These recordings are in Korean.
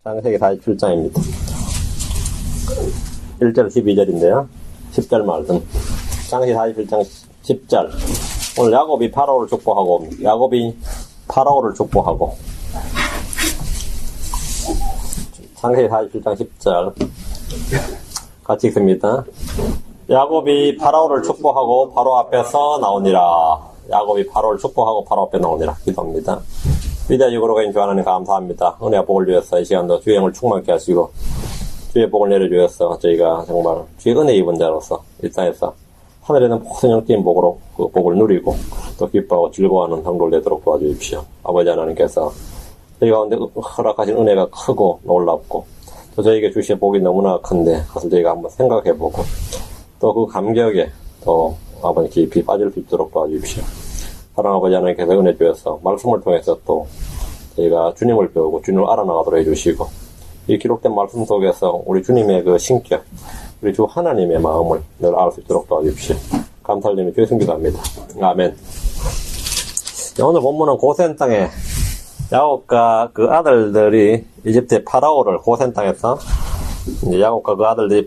창세기 47장입니다. 1절 12절인데요. 10절 말씀. 창세기 47장 10절. 오늘 야곱이 파라오를 축복하고, 창세기 47장 10절. 같이 읽습니다. 야곱이 파라오를 축복하고 바로 앞에서 나오니라. 야곱이 파라오를 축복하고 바로 앞에 나오니라. 기도합니다. 위대하시고 거룩하신 주 하나님 감사합니다. 은혜와 복을 주셔서 이 시간도 주의 영을 충만케 하시고 주의 복을 내려주셔서 저희가 정말 주의 은혜 입은 자로서 이 땅에서 하늘에는 모든 영적인 복으로 그 복을 누리고 또 기뻐하고 즐거워하는 성도를 되도록 도와주십시오. 아버지 하나님께서 저희 가운데 허락하신 은혜가 크고 놀랍고 또 저희에게 주신 복이 너무나 큰데 그것을 저희가 한번 생각해보고 또 그 감격에 또 아버지 깊이 빠질 수 있도록 도와주십시오. 사랑 아버지 하나님께서 은혜 주셔서 말씀을 통해서 또 저희가 주님을 배우고 주님을 알아나가도록 해주시고 이 기록된 말씀 속에서 우리 주님의 그 신격, 우리 주 하나님의 마음을 늘 알 수 있도록 도와주십시오. 감사를 드리며 주의 승기도합니다. 아멘. 오늘 본문은 고센 땅에 야곱과 그 아들들이 이집트의 파라오를 고센 땅에서 야곱과 그 아들들이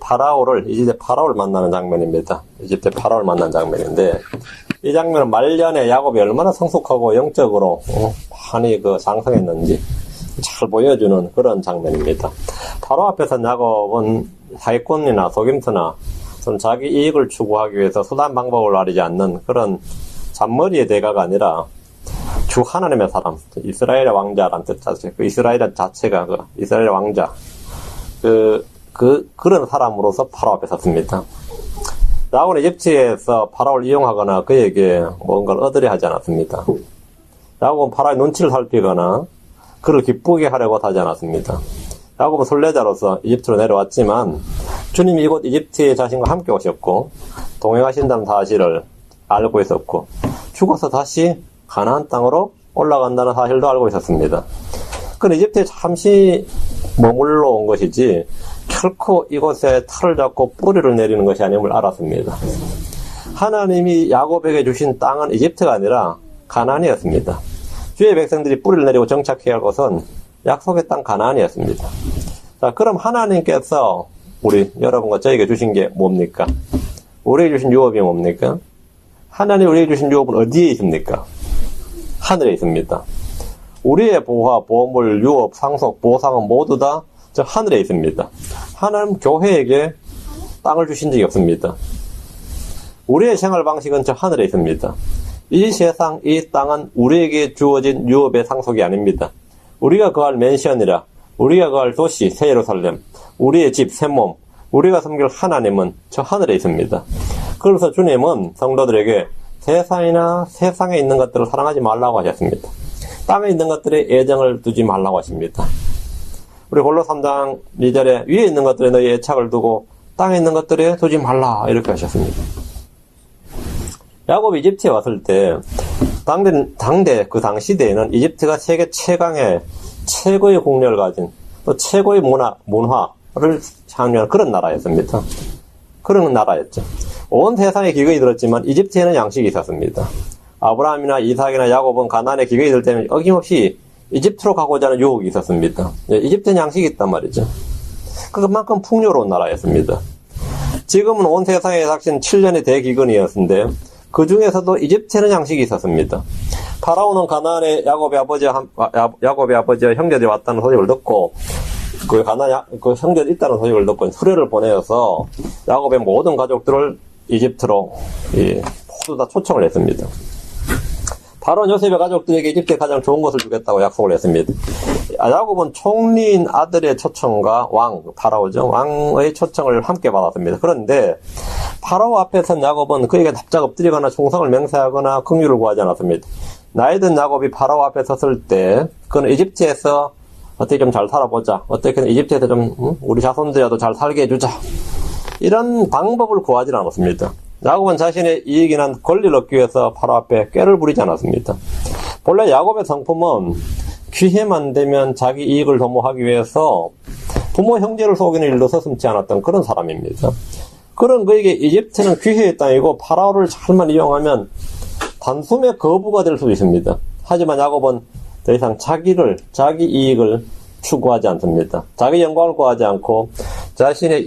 이집트의 파라오를 만나는 장면입니다. 이집트의 파라오를 만난 장면인데 이 장면은 말년에 야곱이 얼마나 성숙하고 영적으로 많이 그 장성했는지 잘 보여주는 그런 장면입니다. 바로 앞에서 야곱은 사기꾼이나 속임수나 자기 이익을 추구하기 위해서 수단 방법을 가리지 않는 그런 잔머리의 대가가 아니라 주 하나님의 사람, 이스라엘의 왕자란 뜻 자체, 그 이스라엘 자체가 그 이스라엘 왕자, 그런 사람으로서 바로 앞에 섰습니다. 야곱은 이집트에서 파라오를 이용하거나 그에게 뭔가를 얻으려 하지 않았습니다. 야곱은 파라오의 눈치를 살피거나 그를 기쁘게 하려고 하지 않았습니다. 야곱은 순례자로서 이집트로 내려왔지만 주님이 이곳 이집트에 자신과 함께 오셨고 동행하신다는 사실을 알고 있었고 죽어서 다시 가나안 땅으로 올라간다는 사실도 알고 있었습니다. 그는 이집트에 잠시 머물러 온 것이지 결코 이곳에 탈을 잡고 뿌리를 내리는 것이 아님을 알았습니다. 하나님이 야곱에게 주신 땅은 이집트가 아니라 가나안이었습니다. 주의 백성들이 뿌리를 내리고 정착해야 할 것은 약속의 땅 가나안이었습니다. 자, 그럼 하나님께서 여러분과 저에게 주신 게 뭡니까? 우리에게 주신 유업이 뭡니까? 하나님 우리에게 주신 유업은 어디에 있습니까? 하늘에 있습니다. 우리의 보화, 보물, 유업, 상속, 보상은 모두 다 저 하늘에 있습니다. 하나님 교회에게 땅을 주신 적이 없습니다. 우리의 생활 방식은 저 하늘에 있습니다. 이 세상, 이 땅은 우리에게 주어진 유업의 상속이 아닙니다. 우리가 거할 맨션이라, 우리가 거할 도시, 새 예루살렘, 우리의 집, 새 몸, 우리가 섬길 하나님은 저 하늘에 있습니다. 그래서 주님은 성도들에게 세상이나 세상에 있는 것들을 사랑하지 말라고 하셨습니다. 땅에 있는 것들에 애정을 두지 말라고 하십니다. 우리 골로 3장 2절에 위에 있는 것들에 너희 애착을 두고 땅에 있는 것들에 두지 말라 이렇게 하셨습니다. 야곱이 이집트에 왔을 때 그 당시대에는 이집트가 세계 최고의 국력을 가진 또 최고의 문화를 향유한 그런 나라였습니다. 그런 나라였죠. 온 세상에 기근이 들었지만 이집트에는 양식이 있었습니다. 아브라함이나 이삭이나 야곱은 가나안에 기근이 들 때는 어김없이 이집트로 가고자 하는 유혹이 있었습니다. 이집트는 양식이 있단 말이죠. 그만큼 풍요로운 나라였습니다. 지금은 온 세상에 닥친 7년의 대기근이었는데 그 중에서도 이집트에는 양식이 있었습니다. 파라오는 가나안에 야곱의 아버지와 형제들이 왔다는 소식을 듣고 그 형제들이 있다는 소식을 듣고 수레를 보내어서 야곱의 모든 가족들을 이집트로 모두 다 초청을 했습니다. 바로 요셉의 가족들에게 이집트에 가장 좋은 것을 주겠다고 약속을 했습니다. 야곱은 총리인 아들의 초청과 파라오죠. 왕의 초청을 함께 받았습니다. 그런데 파라오 앞에선 야곱은 그에게 납작 엎드리거나 충성을 맹세하거나 긍휼을 구하지 않았습니다. 나이 든 야곱이 파라오 앞에 섰을 때 그는 이집트에서 어떻게 좀 잘 살아보자. 어떻게든 이집트에서 좀 우리 자손들이라도 잘 살게 해주자. 이런 방법을 구하지 않았습니다. 야곱은 자신의 이익이나 권리를 얻기 위해서 바로 앞에 꾀를 부리지 않았습니다. 본래 야곱의 성품은 기회만 되면 자기 이익을 도모하기 위해서 부모 형제를 속이는 일도 서슴지 않았던 그런 사람입니다. 그런 그에게 이집트는 기회의 땅이고 파라오를 잘만 이용하면 단숨에 거부가 될 수 있습니다. 하지만 야곱은 더 이상 자기 이익을 추구하지 않습니다. 자기 영광을 구하지 않고 자신의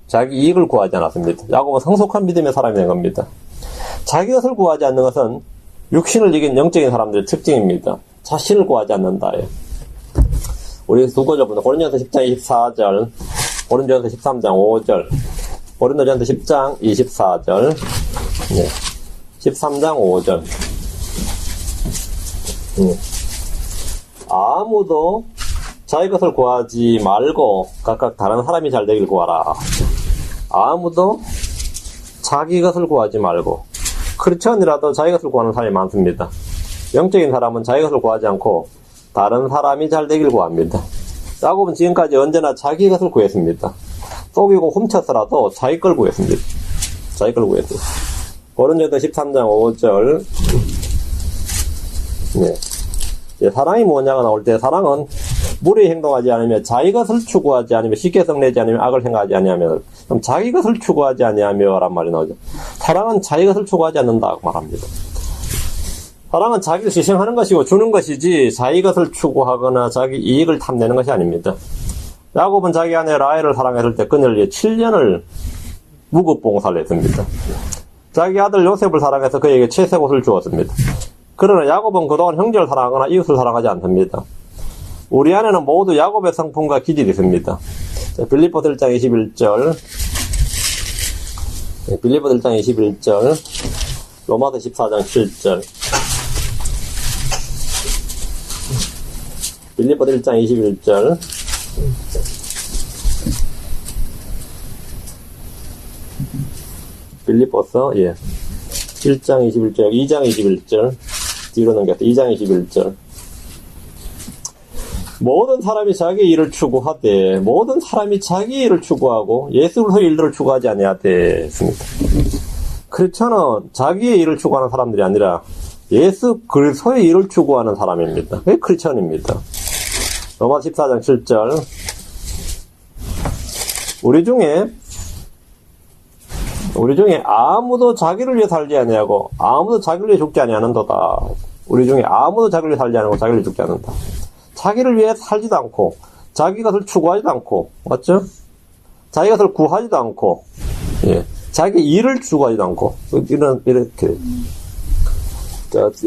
자기 이익을 구하지 않았습니다. 야곱은 성숙한 믿음의 사람이 된 겁니다. 자기 것을 구하지 않는 것은 육신을 이긴 영적인 사람들의 특징입니다. 자신을 구하지 않는다. 우리 두 구절 보면 고린도전서 10장 24절, 고린도전서 13장 5절, 고린도전서 10장 24절, 13장 5절. 아무도 자기 것을 구하지 말고 각각 다른 사람이 잘 되길 구하라. 아무도 자기 것을 구하지 말고. 크리스천이라도 자기 것을 구하는 사람이 많습니다. 영적인 사람은 자기 것을 구하지 않고 다른 사람이 잘 되길 구합니다. 야곱은 지금까지 언제나 자기 것을 구했습니다. 속이고 훔쳐서라도 자기 걸 구했습니다. 자기 걸 구했어요. 고린도전서 13장 5절. 사랑이 뭐냐가 나올 때, 사랑은 무리히 행동하지 않으며 자기 것을 추구하지 않으며 쉽게 성내지 않으며 악을 행하지 아니하며, 그럼 자기 것을 추구하지 아니하며 란 말이 나오죠. 사랑은 자기 것을 추구하지 않는다고 말합니다. 사랑은 자기를 희생하는 것이고 주는 것이지 자기 것을 추구하거나 자기 이익을 탐내는 것이 아닙니다. 야곱은 자기 아내 라헬을 사랑했을 때 그녀를 위해 7년을 무급봉사를 했습니다. 자기 아들 요셉을 사랑해서 그에게 채색 옷을 주었습니다. 그러나 야곱은 그동안 형제를 사랑하거나 이웃을 사랑하지 않습니다. 우리 안에는 모두 야곱의 성품과 기질이 있습니다. 빌립보서 1장 21절, 빌립보서 1장 21절, 로마서 14장 7절, 빌립보서 1장 21절, 빌립보서 1장 21절, 2장 21절, 뒤로 넘겼다. 2장 21절. 모든 사람이 자기 일을 추구하되 모든 사람이 자기 일을 추구하고 예수 그리스도의 일들을 추구하지 아니하되 했습니다. 크리스천은 자기의 일을 추구하는 사람들이 아니라 예수 그리스도의 일을 추구하는 사람입니다. 그게 크리스천입니다. 로마서 14장 7절. 우리 중에 아무도 자기를 위해 살지 아니하고 아무도 자기를 위해 죽지 아니하는도다. 우리 중에 아무도 자기를 위해 살지 않고 자기를 위해 죽지 않는다. 자기를 위해 살지도 않고 자기 것을 추구하지도 않고, 맞죠? 자기 것을 구하지도 않고, 자기 일을 추구하지도 않고, 이렇게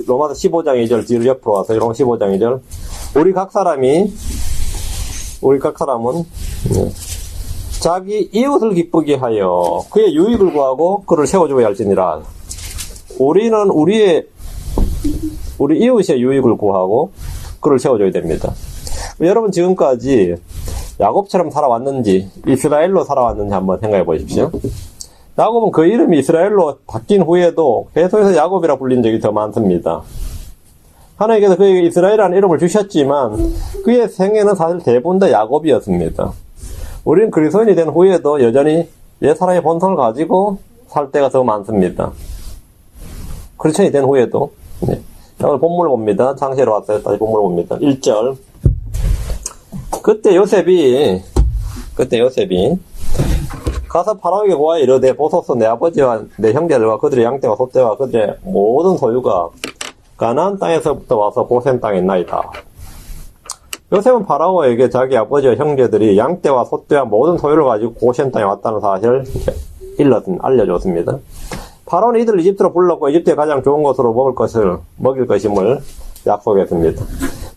로마서 15장 2절 뒤로 옆으로 와서 로마서 15장 2절. 우리 각 사람은 자기 이웃을 기쁘게 하여 그의 유익을 구하고 그를 세워주어야 할지니라. 우리는 우리 이웃의 유익을 구하고 그를 세워줘야 됩니다. 여러분 지금까지 야곱처럼 살아왔는지 이스라엘로 살아왔는지 한번 생각해 보십시오. 야곱은 그 이름이 이스라엘로 바뀐 후에도 계속해서 야곱이라 불린 적이 더 많습니다. 하나님께서 그에게 이스라엘이라는 이름을 주셨지만 그의 생애는 사실 대부분 다 야곱이었습니다. 우리는 그리스도인이 된 후에도 여전히 옛사람의 본성을 가지고 살 때가 더 많습니다. 크리스천이 된 후에도. 오늘 본문을 봅니다. 장세로 왔어요. 다시 본문을 봅니다. 1절. 그때 요셉이 가서 파라오에게 고하여 이르되 보소서 내 아버지와 내 형제들과 그들의 양떼와 소떼와 그들의 모든 소유가 가나안 땅에서부터 와서 고센 땅에 있나이다. 요셉은 파라오에게 자기 아버지와 형제들이 양떼와 소떼와 모든 소유를 가지고 고센 땅에 왔다는 사실을 알려줬습니다. 파라오는 이들을 이집트로 불렀고 이집트의 가장 좋은 것으로 먹일 것임을 약속했습니다.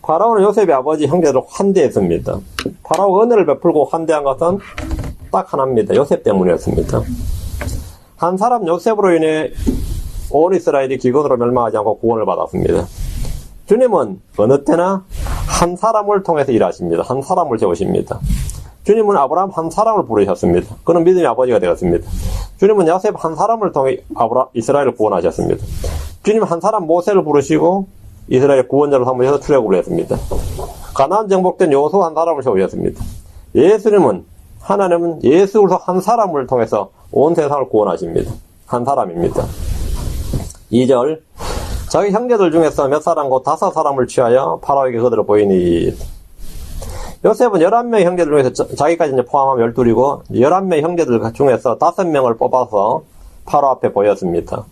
파라오는 요셉의 아버지 형제들을 환대했습니다. 파라오가 은혜를 베풀고 환대한 것은 딱 하나입니다. 요셉 때문이었습니다. 한 사람 요셉으로 인해 온 이스라엘이 기근으로 멸망하지 않고 구원을 받았습니다. 주님은 어느 때나 한 사람을 통해서 일하십니다. 한 사람을 세우십니다. 주님은 아브라함 한 사람을 부르셨습니다. 그는 믿음의 아버지가 되었습니다. 주님은 요셉 한 사람을 통해 이스라엘을 구원하셨습니다. 주님은 한 사람 모세를 부르시고 이스라엘 구원자로 삼으셔서 출애굽을 했습니다. 가나안 정복된 여호수아 한 사람을 세우셨습니다. 하나님은 예수 그리스도 한 사람을 통해서 온 세상을 구원하십니다. 한 사람입니다. 2절. 자기 형제들 중에서 몇 사람 곧 5사람을 취하여 파라오에게 그들을 보이니. 요셉은 11명의 형제들 중에서 자기까지 이제 포함하면 12이고 11명의 형제들 중에서 5명을 뽑아서 파라오 앞에 보였습니다.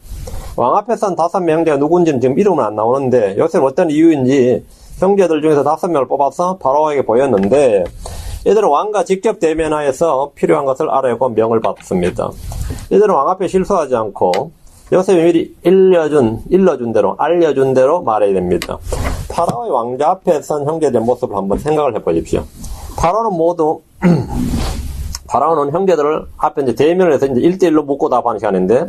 왕 앞에 선 5명 형제가 누군지는 지금 이름은 안 나오는데 요셉은 어떤 이유인지 형제들 중에서 5명을 뽑아서 파라오에게 보였는데 이들은 왕과 직접 대면하여서 필요한 것을 알아내고 명을 받습니다. 이들은 왕 앞에 실수하지 않고 요셉이 미리 알려준 대로 말해야 됩니다. 파라오의 왕자 앞에 선 형제들의 모습을 한번 생각을 해보십시오. 파라오는 형제들을 앞에 이제 대면을 해서 이제 1대1로 묻고 답하는 시간인데,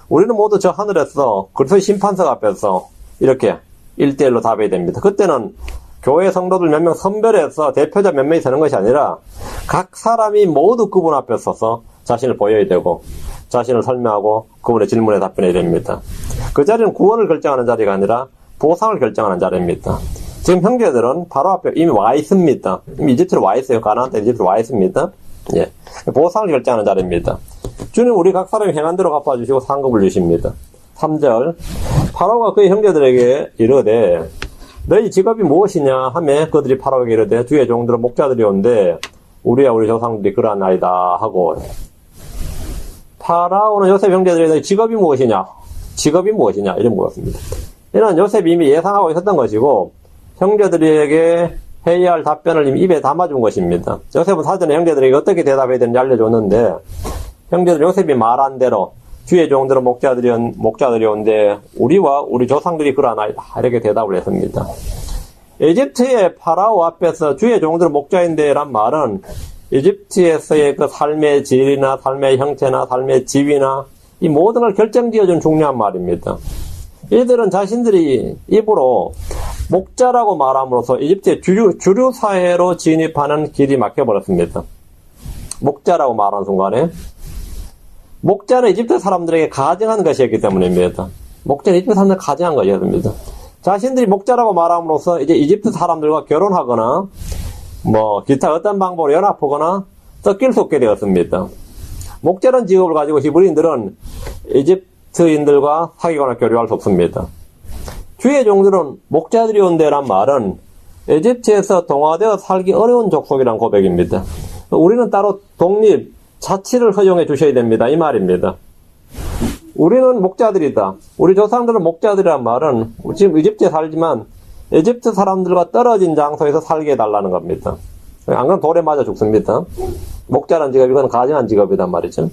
우리는 모두 저 하늘에서 그리스도의 심판석 앞에서 이렇게 1대1로 답해야 됩니다. 그때는 교회 성도들 몇 명 선별해서 대표자 몇 명이 서는 것이 아니라 각 사람이 모두 그분 앞에 서서 자신을 보여야 되고 자신을 설명하고 그분의 질문에 답변해야 됩니다. 그 자리는 구원을 결정하는 자리가 아니라 보상을 결정하는 자리입니다. 지금 형제들은 바로 앞에 이미 와 있습니다. 이미 이집트로 와 있어요. 가나안 땅 이집트로 와 있습니다. 예. 보상을 결정하는 자리입니다. 주님 우리 각 사람이 행한 대로 갚아주시고 상급을 주십니다. 3절 파라오가 그의 형제들에게 이르되 너희 직업이 무엇이냐 하며 그들이 파라오에게 이르되 주의 종들은 목자들이 온데 우리와 우리 조상들이 그러하나이다 하고, 파라오는 요셉 형제들에게 너희 직업이 무엇이냐 이렇게 물었습니다. 이는 요셉이 이미 예상하고 있었던 것이고 형제들에게 해야 할 답변을 이미 입에 담아준 것입니다. 요셉은 사전에 형제들에게 어떻게 대답해야 되는지 알려줬는데 형제들은 요셉이 말한 대로 주의 종들은 목자들이 온데 우리와 우리 조상들이 그러하나이다 이렇게 대답을 했습니다. 이집트의 파라오 앞에서 주의 종들은 목자인데 란 말은 이집트에서의 그 삶의 질이나 삶의 형태나 삶의 지위나 이 모든 걸 결정지어준 중요한 말입니다. 이들은 자신들이 입으로 목자라고 말함으로써 이집트의 주류 사회로 진입하는 길이 막혀버렸습니다. 목자라고 말하는 순간에 목자는 이집트 사람들에게 가증한 것이었기 때문입니다. 목자는 이집트 사람들 가증한 것이었습니다. 자신들이 목자라고 말함으로써 이제 이집트 사람들과 결혼하거나 기타 어떤 방법으로 연합하거나 섞일 수 없게 되었습니다. 목자라는 직업을 가지고 히브리인들은 이집트인들과 사귀거나 교류할 수 없습니다. 주의 종들은 목자들이 온대란 말은 이집트에서 동화되어 살기 어려운 족속이란 고백입니다. 우리는 따로 독립, 자치를 허용해 주셔야 됩니다. 이 말입니다. 우리는 목자들이다. 우리 조상들은 목자들이란 말은 지금 이집트에 살지만 이집트 사람들과 떨어진 장소에서 살게 해달라는 겁니다. 안 그러면 돌에 맞아 죽습니다. 목자라는 직업이 이건 가증한 직업이란 말이죠.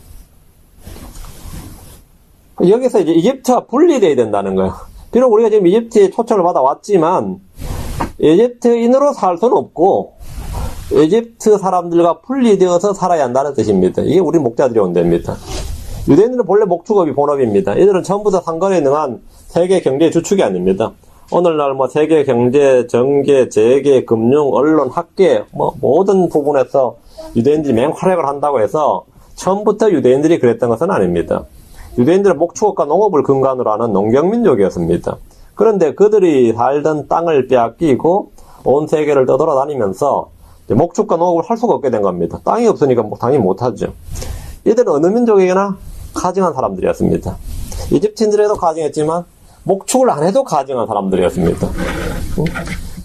여기서 이제 이집트와 분리되어야 된다는 거예요. 비록 우리가 지금 이집트에 초청을 받아왔지만 이집트인으로 살 수는 없고 이집트 사람들과 분리되어서 살아야 한다는 뜻입니다. 이게 우리 목자들이 온답니다. 유대인들은 본래 목축업이 본업입니다. 이들은 전부 다 상관에 능한 세계 경제의 주축이 아닙니다. 오늘날 세계 경제, 정계, 재계, 금융, 언론, 학계 모든 부분에서 유대인들이 맹활약을 한다고 해서 처음부터 유대인들이 그랬던 것은 아닙니다. 유대인들은 목축업과 농업을 근간으로 하는 농경민족이었습니다. 그런데 그들이 살던 땅을 빼앗기고 온 세계를 떠돌아다니면서 목축과 농업을 할 수가 없게 된 겁니다. 땅이 없으니까 당연히 못하죠. 이들은 어느 민족에게나 가증한 사람들이었습니다. 이집트인들에도 가증했지만 목축을 안 해도 가증한 사람들이었습니다.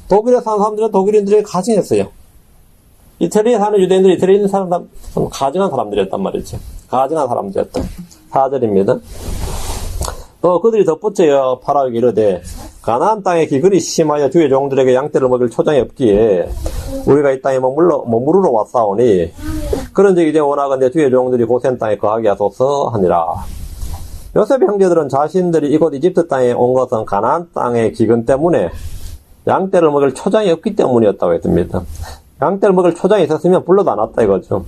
독일에 사는 사람들은 독일인들에게 가증했어요. 이태리에 사는 유대인들이 이태리에 있는 사람들은 가증한 사람들이었단 말이죠. 가증한 사람들이었다. 4절입니다. 또 그들이 덧붙여 파라오에게 이르되 가나안 땅에 기근이 심하여 주의 종들에게 양떼를 먹일 초장이 없기에 우리가 이 땅에 머무르러 왔사오니 그런즉 이제 원하건대 주의 종들이 고센 땅에 거하게 하소서 하니라. 요셉의 형제들은 자신들이 이곳 이집트 땅에 온 것은 가나안 땅의 기근 때문에 양떼를 먹일 초장이 없기 때문이었다고 했습니다. 양떼를 먹일 초장이 있었으면 불러도 안 왔다 이거죠.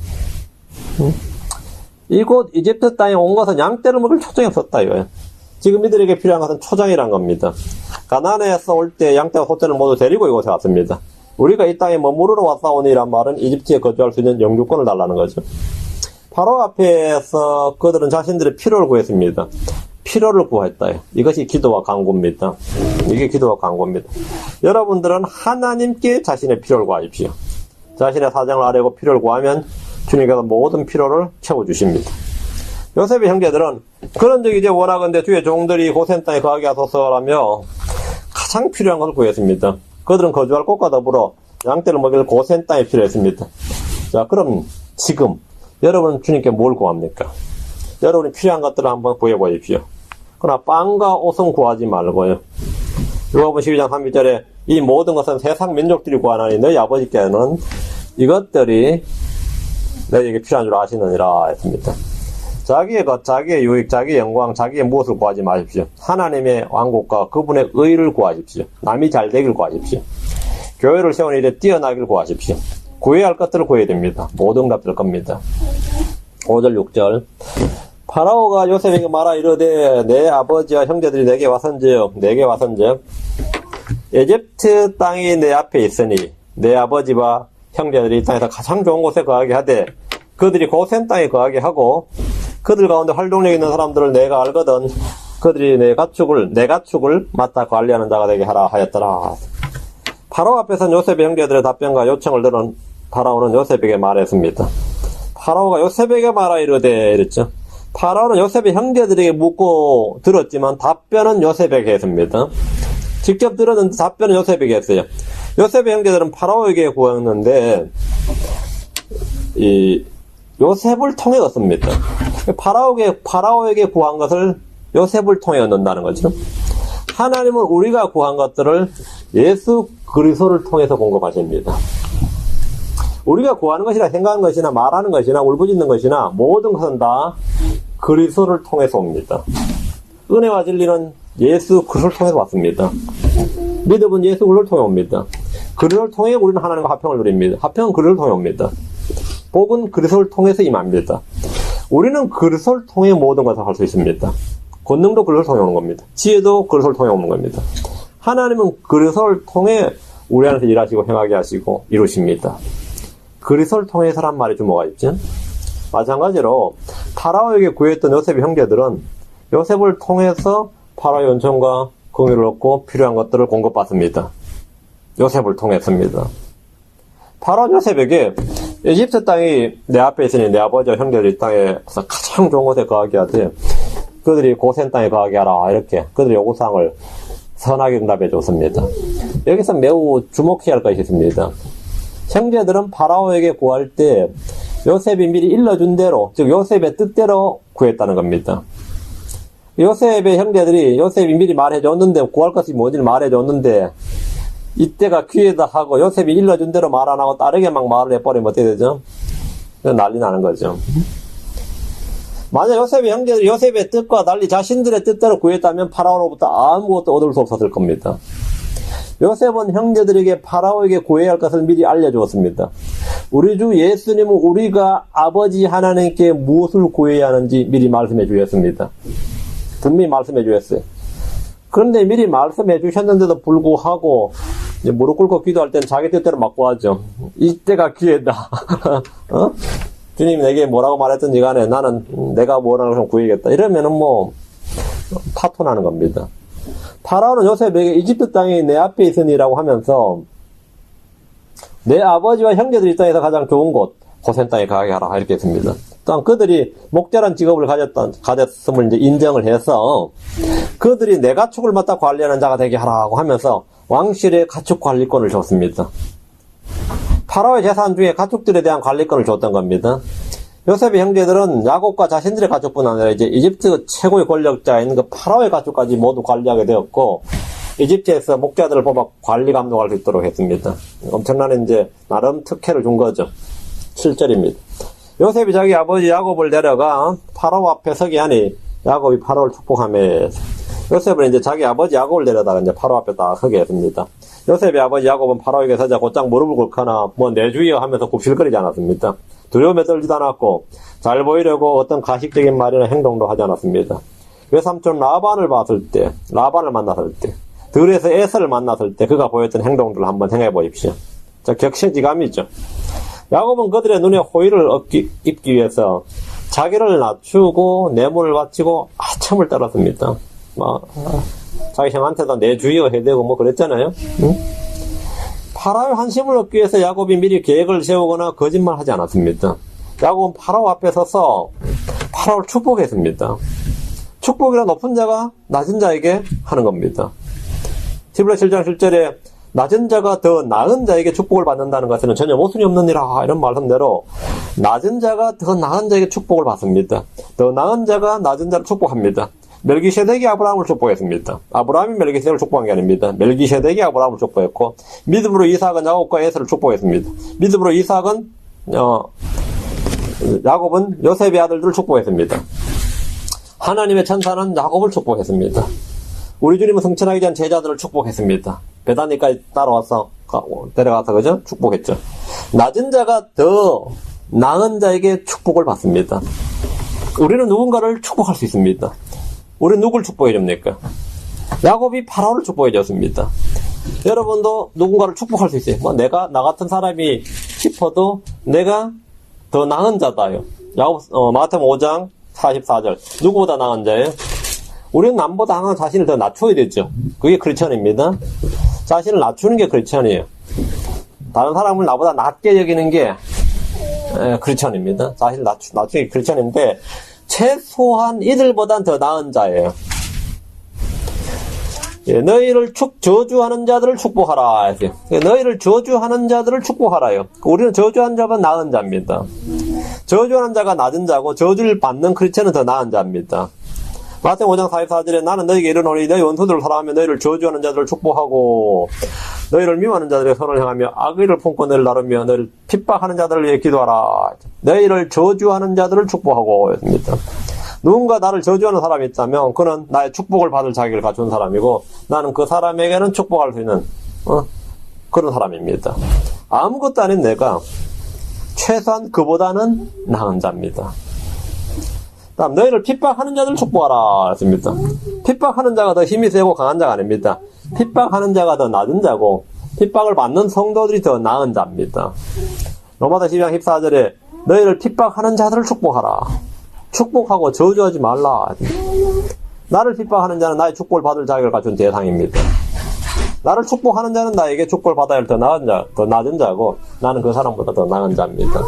이곳 이집트 땅에 온 것은 양떼를 먹일 초장이 없었다 이거예요. 지금 이들에게 필요한 것은 초장이란 겁니다. 가나안에서 올 때 양떼와 소떼를 모두 데리고 이곳에 왔습니다. 우리가 이 땅에 머무르러 왔사오니란 말은 이집트에 거주할 수 있는 영주권을 달라는 거죠. 파라오 앞에서 그들은 자신들의 필요를 구했습니다. 필요를 구했다. 이것이 기도와 간구입니다. 이게 기도와 간구입니다. 여러분들은 하나님께 자신의 필요를 구하십시오. 자신의 사정을 아뢰고 필요를 구하면 주님께서 모든 필요를 채워주십니다. 요셉의 형제들은 그런즉 이제 원하건대 주의 종들이 고센 땅에 거하게 하소서라며 가장 필요한 것을 구했습니다. 그들은 거주할 곳과 더불어 양떼를 먹일 고센 땅이 필요했습니다. 자, 그럼 지금 여러분은 주님께 뭘 구합니까? 여러분이 필요한 것들을 한번 구해보십시오. 그러나 빵과 옷은 구하지 말고요. 요한복음 12장 31절에 이 모든 것은 세상 민족들이 구하나니 너희 아버지께는 이것들이 너희에게 필요한 줄 아시느니라 했습니다. 자기의 것, 자기의 유익, 자기의 영광, 자기의 무엇을 구하지 마십시오. 하나님의 왕국과 그분의 의를 구하십시오. 남이 잘 되길 구하십시오. 교회를 세운 일에 뛰어나길 구하십시오. 구해야 할 것들을 구해야 됩니다. 모든 응답될 겁니다. 5절 6절 파라오가 요셉에게 말하 이르되 내 아버지와 형제들이 내게 와선즉 에집트 땅이 내 앞에 있으니 내 아버지와 형제들이 이 땅에서 가장 좋은 곳에 거하게 하되 그들이 고센 땅에 거하게 하고 그들 가운데 활동력 있는 사람들을 내가 알거든 그들이 내 가축을 맡아 관리하는 자가 되게 하라 하였더라. 파라오 앞에서는 요셉의 형제들의 답변과 요청을 들은 파라오는 요셉에게 말했습니다. 파라오가 요셉에게 말하 이르되 이랬죠. 파라오는 요셉의 형제들에게 묻고 들었지만 답변은 요셉에게 했습니다. 직접 들었는데 답변은 요셉에게 했어요. 요셉의 형제들은 파라오에게 구했는데 이 요셉을 통해 얻습니다. 파라오에게 구한 것을 요셉을 통해 얻는다는 거죠. 하나님은 우리가 구한 것들을 예수 그리스도를 통해서 공급하십니다. 우리가 구하는 것이나 생각하는 것이나 말하는 것이나 울부짖는 것이나 모든 것은 다 그리스도를 통해서 옵니다. 은혜와 진리는 예수 그리스도를 통해서 왔습니다. 믿음은 예수 그리스도를 통해 옵니다. 그리스도를 통해 우리는 하나님과 화평을 누립니다. 화평은 그리스도를 통해 옵니다. 복은 그리스도를 통해서 임합니다. 우리는 그리스도를 통해 모든 것을 할 수 있습니다. 권능도 그리스도를 통해 오는 겁니다. 지혜도 그리스도를 통해 오는 겁니다. 하나님은 그리스도를 통해 우리 안에서 일하시고 행하게 하시고 이루십니다. 그리스도를 통해서란 말이 주목가 있죠. 마찬가지로 파라오에게 구했던 요셉의 형제들은 요셉을 통해서 파라오의 은총과 긍휼을 얻고 필요한 것들을 공급받습니다. 요셉을 통했습니다. 파라오 요셉에게 에집트 땅이 내 앞에 있으니 내 아버지와 형제들이 땅에서 가장 좋은 곳에 거하게 하되 그들이 고센 땅에 거하게 하라 이렇게 그들의 요구사항을 선하게 응답해 줬습니다. 여기서 매우 주목해야 할 것이 있습니다. 형제들은 파라오에게 구할 때 요셉이 미리 일러준 대로 즉 요셉의 뜻대로 구했다는 겁니다. 요셉의 형제들이 요셉이 미리 말해줬는데 구할 것이 뭔지를 말해줬는데 이때가 기회다 하고 요셉이 일러준 대로 말 안 하고 다르게 막 말을 해버리면 어떻게 되죠? 난리 나는 거죠. 만약 요셉의 형제들이 요셉의 뜻과 달리 자신들의 뜻대로 구했다면 파라오로부터 아무것도 얻을 수 없었을 겁니다. 요셉은 형제들에게 파라오에게 구해야 할 것을 미리 알려주었습니다. 우리 주 예수님은 우리가 아버지 하나님께 무엇을 구해야 하는지 미리 말씀해 주셨습니다. 분명히 말씀해 주셨어요. 그런데 미리 말씀해 주셨는데도 불구하고 이제 무릎 꿇고 기도할 때는 자기 뜻대로 막 구하죠. 이때가 기회다. 주님이 내게 뭐라고 말했든지 간에 나는 내가 뭐라고 구해야겠다. 이러면은 뭐 파토나는 겁니다. 파라오는 요셉에게 이집트 땅이 내 앞에 있으니라고 하면서 내 아버지와 형제들이 이 땅에서 가장 좋은 곳 고센 땅에 가게 하라 이렇게 했습니다. 또한 그들이 목자란 직업을 가졌음을 이제 인정을 해서 그들이 내 가축을 맡아 관리하는 자가 되게 하라고 하면서 왕실의 가축 관리권을 줬습니다. 파라오의 재산 중에 가축들에 대한 관리권을 줬던 겁니다. 요셉의 형제들은 야곱과 자신들의 가축뿐 아니라 이제 이집트 최고의 권력자인 그 파라오의 가축까지 모두 관리하게 되었고 이집트에서 목자들을 뽑아 관리 감독할 수 있도록 했습니다. 엄청난 이제 나름 특혜를 준 거죠. 7절입니다. 요셉이 자기 아버지 야곱을 데려가 파라오 앞에 서게 하니 야곱이 파라오를 축복하며 요셉은 이제 자기 아버지 야곱을 데려다가 이제 파라오 앞에 딱 서게 했습니다. 요셉의 아버지 야곱은 파라오에게 서자 곧장 무릎을 꿇거나 뭐 내주여 하면서 굽실거리지 않았습니다. 두려움에 떨지도 않았고 잘 보이려고 어떤 가식적인 말이나 행동도 하지 않았습니다. 외삼촌 라반을 만났을 때 들에서 에서를 만났을 때 그가 보였던 행동들을 한번 생각해 보십시오. 자, 격세지감이죠. 야곱은 그들의 눈에 호의를 입기 위해서 자기를 낮추고 뇌물을 바치고 아첨을 떨었습니다. 자기 형한테도 내주여 해대고 뭐 그랬잖아요. 응? 파라오의 환심을 얻기 위해서 야곱이 미리 계획을 세우거나 거짓말하지 않았습니다. 야곱은 파라오 앞에 서서 파라오를 축복했습니다. 축복이란 높은 자가 낮은 자에게 하는 겁니다. 히브리 7장 7절에 낮은 자가 더 나은 자에게 축복을 받는다는 것에는 전혀 모순이 없느니라 이런 말씀대로 낮은 자가 더 나은 자에게 축복을 받습니다. 더 나은 자가 낮은 자를 축복합니다. 멜기세덱이 아브라함을 축복했습니다. 아브라함이 멜기세덱을 축복한 게 아닙니다. 멜기세덱이 아브라함을 축복했고, 믿음으로 이삭은 야곱과 에서를 축복했습니다. 믿음으로 이삭은 야곱은 요셉의 아들들을 축복했습니다. 하나님의 천사는 야곱을 축복했습니다. 우리 주님은 승천하기 전 제자들을 축복했습니다. 베다니까지 따라와서 데려가서 그죠? 축복했죠. 낮은 자가 더 나은 자에게 축복을 받습니다. 우리는 누군가를 축복할 수 있습니다. 우리는 누굴 축복해 줍니까? 야곱이 파라오를 축복해 줬습니다. 여러분도 누군가를 축복할 수 있어요. 뭐 내가 나 같은 사람이 싶어도 내가 더 나은 자다요. 마태복음 5장 44절. 누구보다 나은 자예요? 우리는 남보다 항상 자신을 더 낮춰야 되죠. 그게 크리스천입니다. 자신을 낮추는 게 크리스천이에요. 다른 사람을 나보다 낮게 여기는 게 크리스천입니다. 자신을 낮추는 게 크리스천인데, 최소한 이들보단 더 나은 자예요. 너희를 저주하는 자들을 축복하라. 너희를 저주하는 자들을 축복하라요. 우리는 저주하는 자보다 나은 자입니다. 저주하는 자가 낮은 자고, 저주를 받는 크리스천은 더 나은 자입니다. 마태복음 5장 44절에 나는 너희에게 이르노니 너희 원수들을 사랑하며 너희를 저주하는 자들을 축복하고 너희를 미워하는 자들의 선을 향하며 악의를 품고 너희를 나르며 너희를 핍박하는 자들을 위해 기도하라. 너희를 저주하는 자들을 축복하고 했습니다. 누군가 나를 저주하는 사람이 있다면 그는 나의 축복을 받을 자격을 갖춘 사람이고 나는 그 사람에게는 축복할 수 있는 그런 사람입니다. 아무것도 아닌 내가 최소한 그보다는 나은 자입니다. 다음 너희를 핍박하는 자들을 축복하라 했습니다. 핍박하는 자가 더 힘이 세고 강한 자가 아닙니다. 핍박하는 자가 더 낮은 자고 핍박을 받는 성도들이 더 나은 자입니다. 로마서 12장 14절에 너희를 핍박하는 자들을 축복하라. 축복하고 저주하지 말라. 나를 핍박하는 자는 나의 축복을 받을 자격을 갖춘 대상입니다. 나를 축복하는 자는 나에게 축복을 받아야 할 더 낮은 자고 나는 그 사람보다 더 나은 자입니다.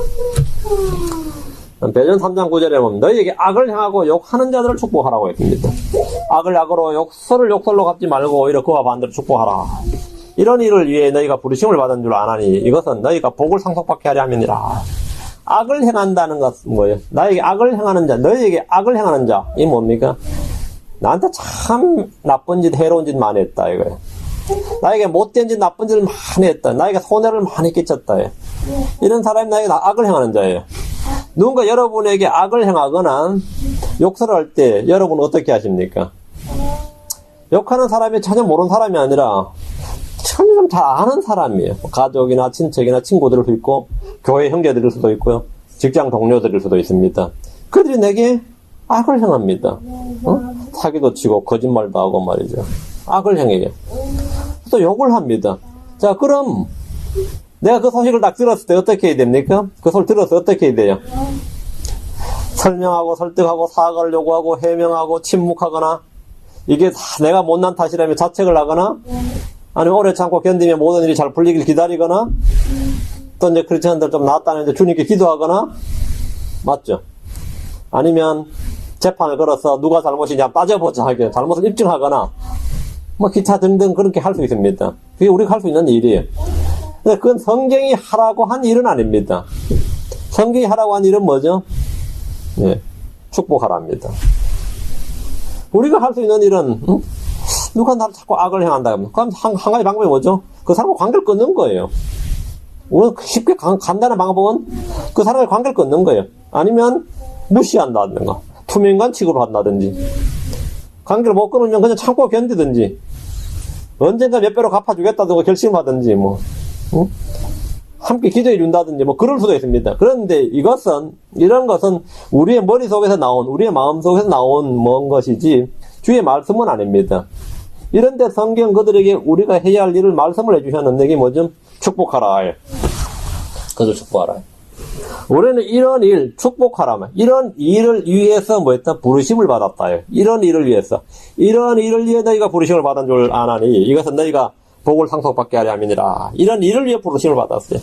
베드로 3장 9절에 보면 너희에게 악을 행하고 욕하는 자들을 축복하라고 했습니다. 악을 악으로 욕설을 욕설로 갚지 말고 오히려 그와 반대로 축복하라. 이런 일을 위해 너희가 부르심을 받은 줄 아나니 이것은 너희가 복을 상속받게 하려 함이니라. 악을 행한다는 것은 뭐예요? 나에게 악을 행하는 자, 너희에게 악을 행하는 자, 이 뭡니까? 나한테 참 나쁜 짓, 해로운 짓 많이 했다 이거예요. 나에게 못된 짓, 나쁜 짓을 많이 했다. 나에게 손해를 많이 끼쳤다. 이런 사람이 나에게 악을 행하는 자예요. 누군가 여러분에게 악을 행하거나 욕설을 할 때 여러분은 어떻게 하십니까? 욕하는 사람이 전혀 모르는 사람이 아니라 참 잘 아는 사람이에요. 가족이나 친척이나 친구들일 수도 있고 교회 형제들일 수도 있고요. 직장 동료들일 수도 있습니다. 그들이 내게 악을 행합니다. 사기도 치고 거짓말도 하고 말이죠. 악을 행해요. 또 욕을 합니다. 자, 그럼 내가 그 소식을 딱 들었을 때 어떻게 해야 됩니까? 그 소리를 들어서 어떻게 해야 돼요? 설명하고 설득하고 사과를 요구하고 해명하고 침묵하거나 이게 다 내가 못난 탓이라며 자책을 하거나 아니면 오래 참고 견디며 모든 일이 잘 풀리길 기다리거나 또 이제 크리스천들 좀 낫다는데 주님께 기도하거나 맞죠? 아니면 재판을 걸어서 누가 잘못이냐 따져보자 하게 잘못을 입증하거나 뭐 기타 등등 그렇게 할 수 있습니다. 그게 우리가 할 수 있는 일이에요. 근데 그건 성경이 하라고 한 일은 아닙니다. 성경이 하라고 한 일은 뭐죠? 예, 축복하랍니다. 우리가 할 수 있는 일은 누가 나를 자꾸 악을 행한다. 그럼 한 가지 방법이 뭐죠? 그 사람과 관계를 끊는 거예요. 우리가 쉽게 간단한 방법은 그 사람의 관계를 끊는 거예요. 아니면 무시한다든가 투명인간 취급을 한다든지 관계를 못 끊으면 그냥 참고 견디든지 언젠가 몇 배로 갚아주겠다든가 결심하든지 뭐 함께 기도해 준다든지 뭐 그럴 수도 있습니다. 그런데 이런 것은 우리의 머릿속에서 나온 우리의 마음속에서 나온 뭔 것이지 주의 말씀은 아닙니다. 이런데 성경 그들에게 우리가 해야 할 일을 말씀을 해주셨는데 이게 뭐죠? 축복하라. 그저 축복하라. 우리는 이런 일, 축복하라. 이런 일을 위해서 뭐 했다? 부르심을 받았다. 이런 일을 위해서. 이런 일을 위해 너희가 부르심을 받은 줄 아나니 이것은 너희가 복을 상속받게 하려 함이니라. 이런 일을 위해 부르심을 받았어요.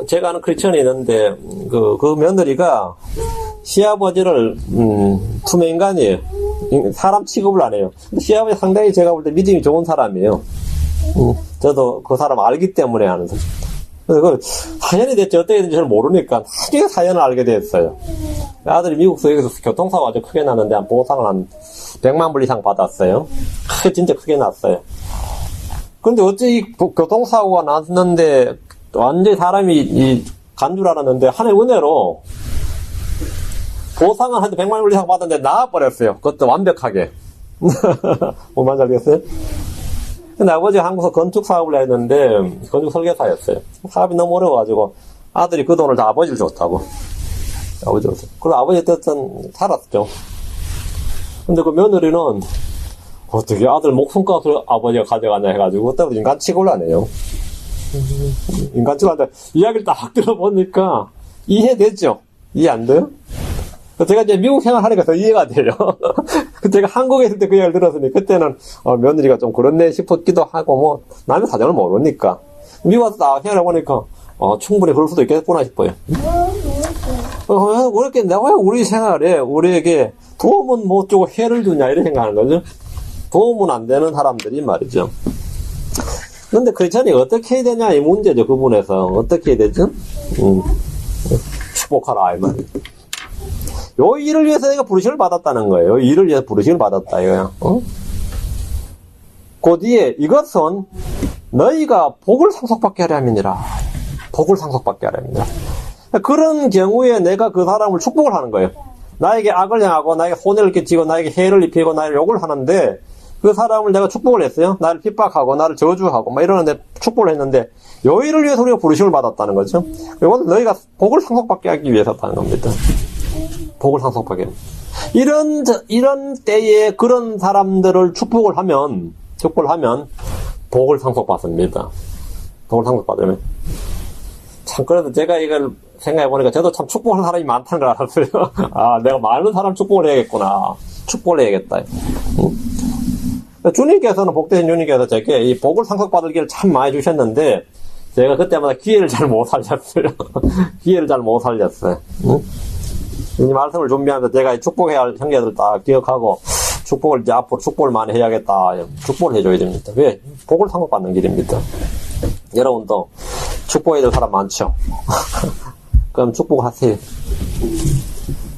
제가 아는 크리스천이 있는데 그 며느리가 시아버지를 투명인간이에요. 사람 취급을 안 해요. 시아버지 상당히 제가 볼 때 믿음이 좋은 사람이에요. 저도 그 사람 알기 때문에 아는 사람. 그래서 4년이 됐죠. 어떻게 됐는지 잘 모르니까 나중에 사연을 알게 됐어요. 아들이 미국서 여기서 교통사고가 아주 크게 났는데 한 보상을 한 100만 불 이상 받았어요. 진짜 크게 났어요. 근데 어째 이 교통사고가 났는데 완전히 사람이 간 줄 알았는데 하나의 은혜로 보상은 한 100만 불 이상 받았는데 나와버렸어요. 그것도 완벽하게. 뭐만 알겠어요? 근데 아버지가 한국에서 건축 사업을 했는데 건축 설계사였어요. 사업이 너무 어려워가지고 아들이 그 돈을 다 아버지를 줬다고. 아버지 줬어요. 그리고 아버지 어쨌든 살았죠. 근데 그 며느리는 어떻게 아들 목숨값을 아버지가 가져가냐 해가지고 그때부터 인간치고를 안 해요. 인간치고 하는데 이야기를 딱 들어보니까 이해되죠? 이해 안 돼요? 제가 이제 미국 생활하니까 더 이해가 돼요. 제가 한국에 있을 때 그 이야기를 들었으니 그때는 며느리가 좀 그렇네 싶었기도 하고 뭐 남의 사정을 모르니까 미국 와서 딱 생각해보니까 충분히 그럴 수도 있겠구나 싶어요. 그렇게 내가 우리 생활에 우리에게 도움은 못 주고 해를 주냐 이렇게 생각하는 거죠. 도움은 안 되는 사람들이 말이죠. 근데 크리스천이 어떻게 해야 되냐 이 문제죠. 그 부분에서 어떻게 해야 되죠? 축복하라 이 말이죠. 요 일을 위해서 내가 부르심을 받았다는 거예요. 이 일을 위해서 부르심을 받았다 이거야. 그 뒤에 이것은 너희가 복을 상속받게 하려 함이니라. 복을 상속받게 하려 함이니라. 그런 경우에 내가 그 사람을 축복을 하는 거예요. 나에게 악을 행하고 나에게 손해를 끼치고 나에게 해를 입히고 나를 욕을 하는데 그 사람을 내가 축복을 했어요. 나를 핍박하고 나를 저주하고 막 이러는데 축복을 했는데 요 일을 위해서 우리가 부르심을 받았다는 거죠. 이건 너희가 복을 상속받게 하기 위해서였다는 겁니다. 복을 상속받게. 이런 때에 그런 사람들을 축복을 하면 복을 상속받습니다. 복을 상속받으면. 참, 그래도 제가 이걸 생각해보니까 저도 참 축복하는 사람이 많다는 걸 알았어요. 내가 많은 사람 축복을 해야겠구나. 축복을 해야겠다. 주님께서는, 복되신 주님께서 제게 이 복을 상속받을 기회를 참 많이 주셨는데, 제가 그때마다 기회를 잘 못 살렸어요. 기회를 잘 못 살렸어요. 이 말씀을 준비하면서 제가 축복해야 할 형제들 다 기억하고, 축복을 이제 앞으로 축복을 많이 해야겠다. 축복을 해줘야 됩니다. 왜? 복을 상속받는 길입니다. 여러분도 축복해야 될 사람 많죠? 그럼 축복하세요.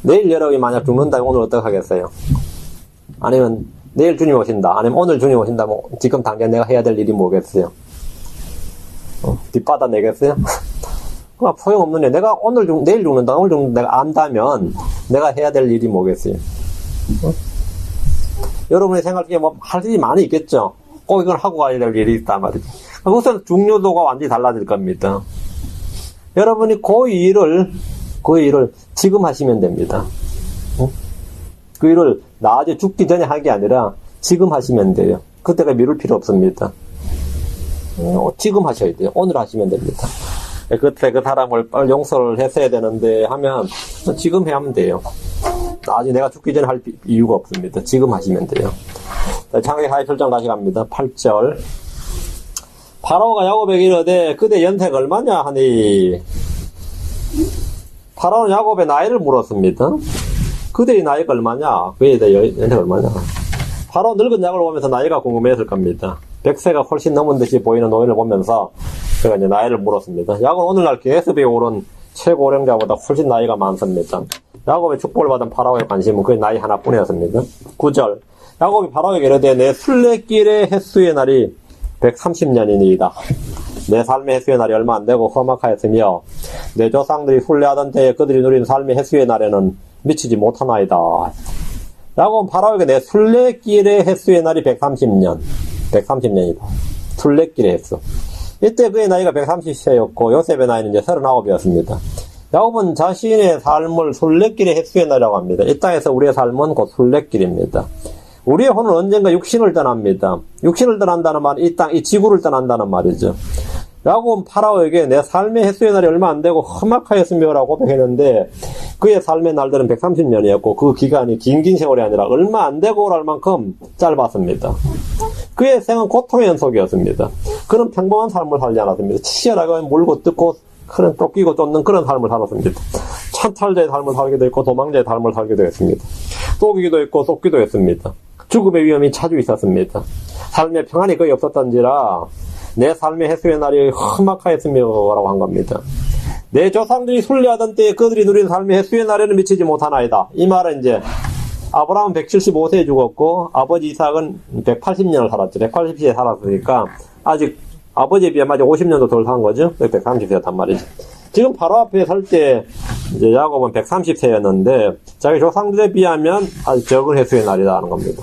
내일 여러분이 만약 죽는다면 오늘 어떻게 하겠어요? 아니면 내일 주님 오신다. 아니면 오늘 주님 오신다면 지금 당장 내가 해야 될 일이 뭐겠어요? 뒷받아 내겠어요? 그럼 소용없는 일. 내가 내일 죽는다. 오늘 죽는다. 내가 안다면 내가 해야 될 일이 뭐겠어요? 여러분의 생각에 뭐 할 일이 많이 있겠죠? 꼭 이걸 하고 가야 될 일이 있단 말이죠. 그것은 중요도가 완전히 달라질 겁니다. 여러분이 그 일을 지금 하시면 됩니다. 그 일을 나중에 죽기 전에 하는 게 아니라 지금 하시면 돼요. 그때가 미룰 필요 없습니다. 지금 하셔야 돼요. 오늘 하시면 됩니다. 그때 그 사람을 빨리 용서를 했어야 되는데 하면 지금 해야 하면 돼요. 나중에 내가 죽기 전에 할 이유가 없습니다. 지금 하시면 돼요. 창세기 47장 다시 갑니다. 8절. 파라오가 야곱에게 이르되 그대 연세가 얼마냐 하니 파라오는 야곱의 나이를 물었습니다. 그대의 나이가 얼마냐? 그에 대해 연세가 얼마냐? 파라오 늙은 야곱을 보면서 나이가 궁금했을 겁니다. 100세가 훨씬 넘은 듯이 보이는 노인을 보면서 제가 이제 나이를 물었습니다. 야곱은 오늘날 기네스북에 오른 최고령자보다 훨씬 나이가 많습니다. 야곱의 축복을 받은 파라오의 관심은 그의 나이 하나뿐이었습니다. 9절. 야곱이 파라오에게 이르되 내 순례길의 횟수의 날이 130년이니이다. 내 삶의 횟수의 날이 얼마 안 되고 험악하였으며 내 조상들이 순례하던 때에 그들이 누린 삶의 횟수의 날에는 미치지 못하나이다. 야곱은 파라오에게 내 순례길의 횟수의 날이 130년이다. 순례길의 횟수. 이때 그의 나이가 130세였고 요셉의 나이는 이제 39이었습니다. 야곱은 자신의 삶을 순례길의 횟수의 날이라고 합니다. 이 땅에서 우리의 삶은 곧 순례길입니다. 우리의 혼은 언젠가 육신을 떠납니다. 육신을 떠난다는 말은 이 지구를 떠난다는 말이죠. 야곱은 파라오에게 내 삶의 횟수의 날이 얼마 안 되고 험악하였으며라고 고백했는데 그의 삶의 날들은 130년이었고 그 기간이 긴 세월이 아니라 얼마 안 되고 할 만큼 짧았습니다. 그의 생은 고통의 연속이었습니다. 그는 평범한 삶을 살지 않았습니다. 치열하게 물고 뜯고 그런 쫓기고 쫓는 그런 삶을 살았습니다. 찬탈자의 삶을 살기도 했고 도망자의 삶을 살기도 했습니다. 쏘기도 했고 쏟기도 했습니다. 죽음의 위험이 자주 있었습니다. 삶의 평안이 거의 없었던지라 내 삶의 횟수의 날이 험악하였으며라고 한 겁니다. 내 조상들이 순례하던 때에 그들이 누린 삶이 해수의 나래는 미치지 못하나이다. 이 말은 이제 아브라함은 175세에 죽었고 아버지 이삭은 180년을 살았죠. 180세에 살았으니까 아직 아버지에 비하면 아직 50년도 덜 산 거죠. 130세였단 말이죠. 지금 바로 앞에 설 때 이제 야곱은 130세였는데 자기 조상들에 비하면 아주 적은 해수의 날이라는 겁니다.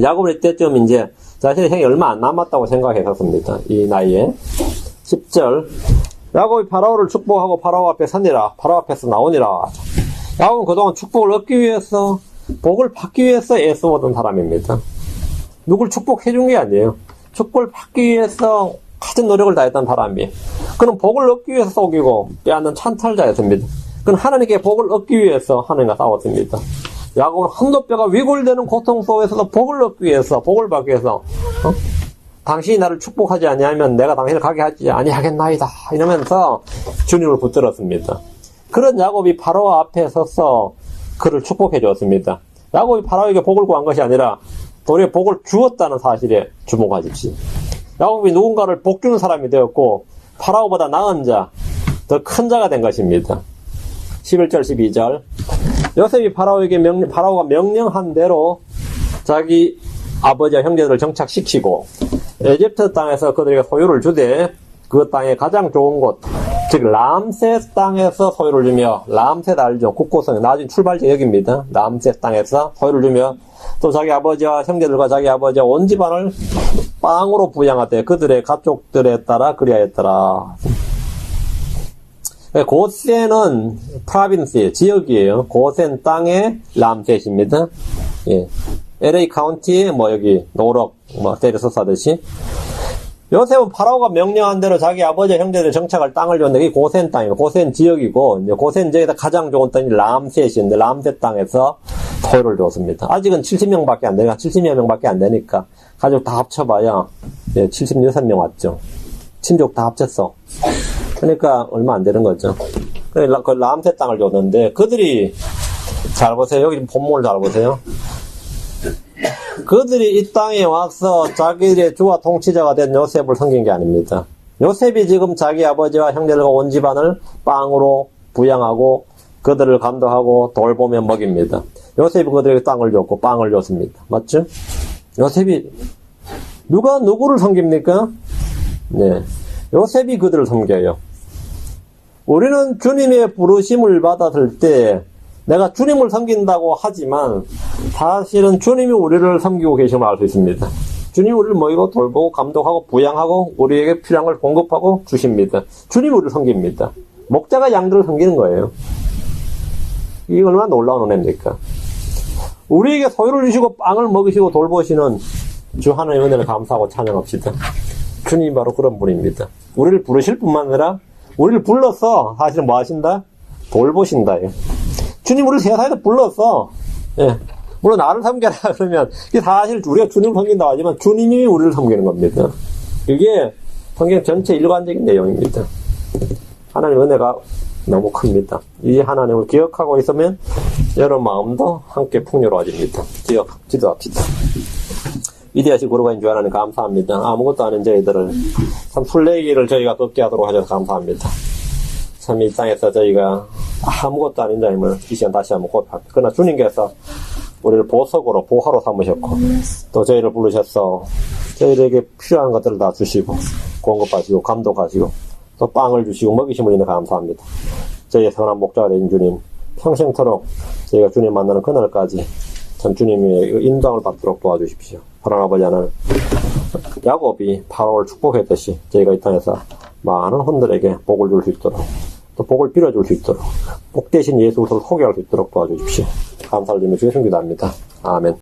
야곱은 이때쯤 이제 자신의 생이 얼마 안 남았다고 생각했었습니다. 이 나이에. 10절 야곱이 파라오를 축복하고 파라오 앞에 서니라. 파라오 앞에서 나오니라. 야곱은 그동안 축복을 얻기 위해서 복을 받기 위해서 애써오던 사람입니다. 누굴 축복해준 게 아니에요. 축복을 받기 위해서 가진 노력을 다했던 사람이. 그는 복을 얻기 위해서 속이고 빼앗는 찬탈자였습니다. 그는 하나님께 복을 얻기 위해서 하나님과 싸웠습니다. 야곱은 한도 뼈가 위골되는 고통 속에서도 복을 얻기 위해서, 복을 받기 위해서, 당신이 나를 축복하지 아니하면 내가 당신을 가게 하지 아니하겠나이다. 이러면서 주님을 붙들었습니다. 그런 야곱이 파라오 앞에 서서 그를 축복해 주었습니다. 야곱이 파라오에게 복을 구한 것이 아니라 도리어 복을 주었다는 사실에 주목하십시오. 야곱이 누군가를 복 주는 사람이 되었고 파라오보다 나은 자, 더 큰 자가 된 것입니다. 11절 12절 요셉이 파라오가 명령한 대로 자기 아버지와 형제들을 정착시키고 에집트 땅에서 그들에게 소유를 주되 그 땅의 가장 좋은 곳, 즉 람셋 땅에서 소유를 주며, 람셋 알죠? 국고성, 나중에 출발지 여기입니다. 람셋 땅에서 소유를 주며 또 자기 아버지와 형제들과 자기 아버지와 온 집안을 빵으로 부양하되 그들의 가족들에 따라 그리하였더라. 고센은 프라빈스의 지역이에요. 고센 땅의 람셋입니다. 예. LA 카운티에 여기 노럭 때려서 하듯이 요셉은 파라오가 명령한 대로 자기 아버지 형제들 정착할 땅을 줬는데 이게 고센 땅이고 고센 지역이고 이제 고센 지역에서 가장 좋은 땅이 람셋인데 람셋 땅에서 소유를 줬습니다. 아직은 70명밖에 안 되니까 70여 명밖에 안 되니까 가족 다 합쳐봐야 76명 왔죠. 친족 다 합쳤어. 그러니까 얼마 안 되는 거죠. 그 람셋 땅을 줬는데 그들이 잘 보세요. 여기 본문을 잘 보세요. 그들이 이 땅에 와서 자기들의 주와 통치자가 된 요셉을 섬긴 게 아닙니다. 요셉이 지금 자기 아버지와 형제들과 온 집안을 빵으로 부양하고 그들을 감독하고 돌보며 먹입니다. 요셉이 그들에게 땅을 줬고 빵을 줬습니다. 맞죠? 요셉이 누가 누구를 섬깁니까? 네, 요셉이 그들을 섬겨요. 우리는 주님의 부르심을 받았을 때 내가 주님을 섬긴다고 하지만 사실은 주님이 우리를 섬기고 계심을 알 수 있습니다. 주님이 우리를 먹이고 돌보고 감독하고 부양하고 우리에게 필요한 걸 공급하고 주십니다. 주님이 우리를 섬깁니다. 목자가 양들을 섬기는 거예요. 이게 얼마나 놀라운 은혜입니까? 우리에게 소유를 주시고 빵을 먹이시고 돌보시는 주 하나님의 은혜를 감사하고 찬양합시다. 주님이 바로 그런 분입니다. 우리를 부르실 뿐만 아니라 우리를 불러서 사실은 뭐 하신다? 돌보신다. 주님 우리를 세상에서 불렀어. 예. 물론 나를 섬겨라 그러면 이게 사실 우리가 주님을 섬긴다고 하지만 주님이 우리를 섬기는 겁니다. 이게 성경 전체 일관적인 내용입니다. 하나님의 은혜가 너무 큽니다. 이 하나님을 기억하고 있으면 여러분 마음도 함께 풍요로워집니다. 기도합시다. 위대하신 거룩하신 주 하나님 감사합니다. 아무것도 아닌 저희들을 참 순례길을 저희가 걷게 하도록 하셔서 감사합니다. 참 이 땅에서 저희가 아무것도 아닌 자임을 이 시간 다시 한번 고백합니다. 그러나 주님께서 우리를 보석으로 보화로 삼으셨고 또 저희를 부르셔서 저희에게 필요한 것들을 다 주시고 공급하시고 감독하시고 또 빵을 주시고 먹이심을 인해 감사합니다. 저희의 선한 목자가 되신 주님 평생토록 저희가 주님 만나는 그날까지 참 주님의 인도함을 받도록 도와주십시오. 하나님 아버지 하나님 야곱이 파라오를 축복했듯이 저희가 이 땅에서 많은 혼들에게 복을 줄 수 있도록 또 복을 빌어줄 수 있도록 복 대신 예수 그리스도를 소개할 수 있도록 도와주십시오. 감사를 드리며 주의 성기도합니다. 아멘.